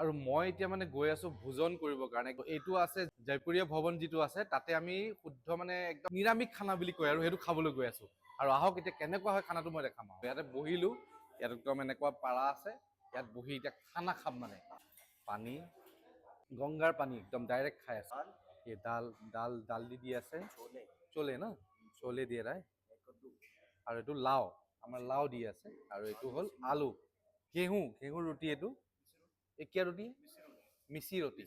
আৰু মই এতিয়া মানে গৈ আছো ভোজন কৰিবৰ কাৰণে। এইটো আছে জয়পুৰীয়া ভৱন যিটো আছে, তাতে আমি শুদ্ধ মানে একদম নিৰামিষ খানা বুলি কয় আৰু সেইটো খাবলৈ গৈ আছো। আৰু আহক এতিয়া কেনেকুৱা হয় খানাটো মই দেখাম। আৰু ইয়াতে বহিলো, ইয়াত একদম এনেকুৱা পাৰা আছে, ইয়াত বহি এতিয়া খানা খাম মানে। পানী, গংগাৰ পানী একদম ডাইৰেক্ট খাই আছে। এই ডাল দি আছে, চলে ন, চলে দিয়ে ৰায়। আৰু এইটো লাও, আমাৰ লাও দি আছে। আৰু এইটো হ'ল আলু, ঘেঁহুৰ ৰুটি। এইটো একিয়া ৰুটি, মিচি ৰুটি।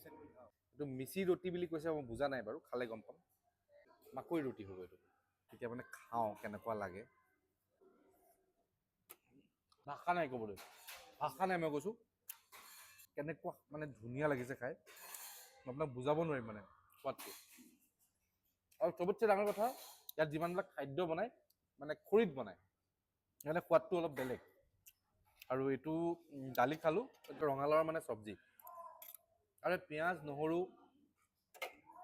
এইটো মিচি ৰুটি বুলি কৈছে, মই বুজা নাই বাৰু, খালে গম পাম। মাকৈ ৰুটি হ'ব এইটো। তেতিয়া মানে খাওঁ কেনেকুৱা লাগে। ভাষা নাই ক'বলৈ, ভাষা নাই। মই কৈছোঁ কেনেকুৱা মানে ধুনীয়া লাগিছে খাই, মই আপোনাক বুজাব নোৱাৰিম মানে সোৱাদটো। আৰু চবতছে ডাঙৰ কথা, ইয়াত যিমানবিলাক খাদ্য বনায় মানে খৰিত বনায়, সেইকাৰণে সোৱাদটো অলপ বেলেগ। আৰু এইটো দালি খালোঁ, এইটো ৰঙালাওৰ মানে চব্জি। আৰু পিঁয়াজ নহৰু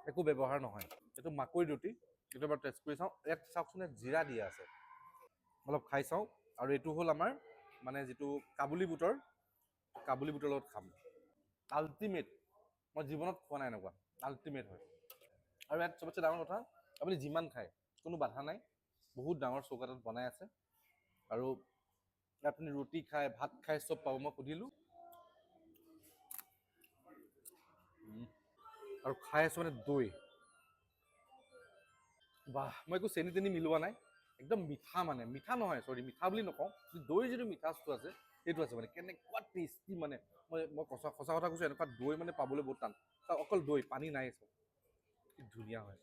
একো ব্যৱহাৰ নহয়। এইটো মাকৈ ৰুটি, এইটো এবাৰ টেষ্ট কৰি চাওঁ। ইয়াত চাওকচোন, ইয়াত জিৰা দিয়া আছে। অলপ খাই চাওঁ। আৰু এইটো হ'ল আমাৰ মানে যিটো কাবুলী বুটৰ লগত খাম। আল্টিমেট, মই জীৱনত খোৱা নাই এনেকুৱা, আল্টিমেট হয়। আৰু ইয়াত চবতছে ডাঙৰ কথা, আপুনি যিমান খায় কোনো বাধা নাই, বহুত ডাঙৰ চৌকাটোত বনাই আছে। আৰু আপুনি ৰুটি খায়, ভাত খায়, চব পাব। মই সুধিলোঁ আৰু খাই আছোঁ মানে দৈ। বাহ, মই একো চেনি তেনি মিলোৱা নাই, একদম মিঠা। মানে মিঠা নহয়, চৰি, মিঠা বুলি নকওঁ, দৈৰ যিটো মিঠাচটো আছে সেইটো আছে। মানে কেনেকুৱা টেষ্টি মানে, মই সঁচা কথা কৈছোঁ, এনেকুৱা দৈ মানে পাবলৈ বহুত টান। অকল দৈ, পানী নাই, চব কি ধুনীয়া হয়।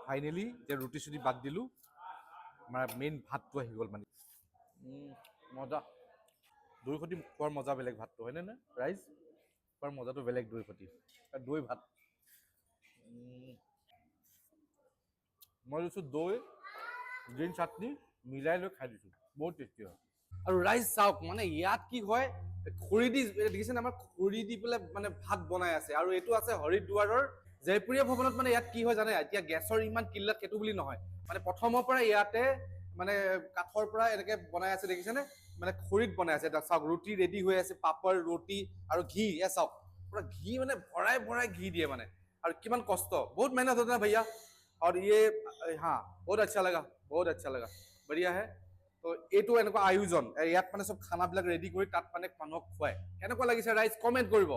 ফাইনেলি এতিয়া ৰুটি চুটি বাদ দিলোঁ, আমাৰ মেইন ভাতটো আহি গ'ল মানে। মজা। দৈ সৈতে খোৱাৰ মজা বেলেগ, ভাতটো হয়নে নহয় ৰাইজ? খোৱাৰ মজাটো বেলেগ দৈ সৈতে। দৈ ভাত মই লৈছোঁ দৈ, গ্ৰীণ চাটনি মিলাই লৈ খাই দিছোঁ, বহুত টেষ্টি হয়। আৰু ৰাইজ চাওক, মানে ইয়াত কি হয়, খৰি দি দেখিছেনে, আমাৰ খৰি দি পেলাই মানে ভাত বনাই আছে। আৰু এইটো আছে হৰিদ্বাৰৰ জয়পুৰীয়া ভৱনত। মানে ইয়াত কি হয় জানে, এতিয়া গেছৰ ইমান কিল্লাত সেইটো বুলি নহয়, মানে প্ৰথমৰ পৰা ইয়াতে মানে কাঠৰ পৰা এনেকে বনাই আছে, দেখিছেনে? মানে খৰিত বনাই আছে। চাওক, ৰুটি ৰেডি হৈ আছে, পাপৰ, ৰুটি আৰু ঘি। এ চাওক, পুৰা ঘি মানে ভৰাই ভৰাই ঘি দিয়ে মানে। আৰু কিমান কষ্ট, বহুত মেহনত होता है भैया। और ये हाँ, बहुत अच्छा लगा, बढ़िया है। তো এইটো এনেকুৱা আয়োজন, ইয়াত মানে চব খানাবিলাক ৰেডি কৰি তাত মানে মানুহক খুৱায়। কেনেকুৱা লাগিছে ৰাইজ, কমেণ্ট কৰিব।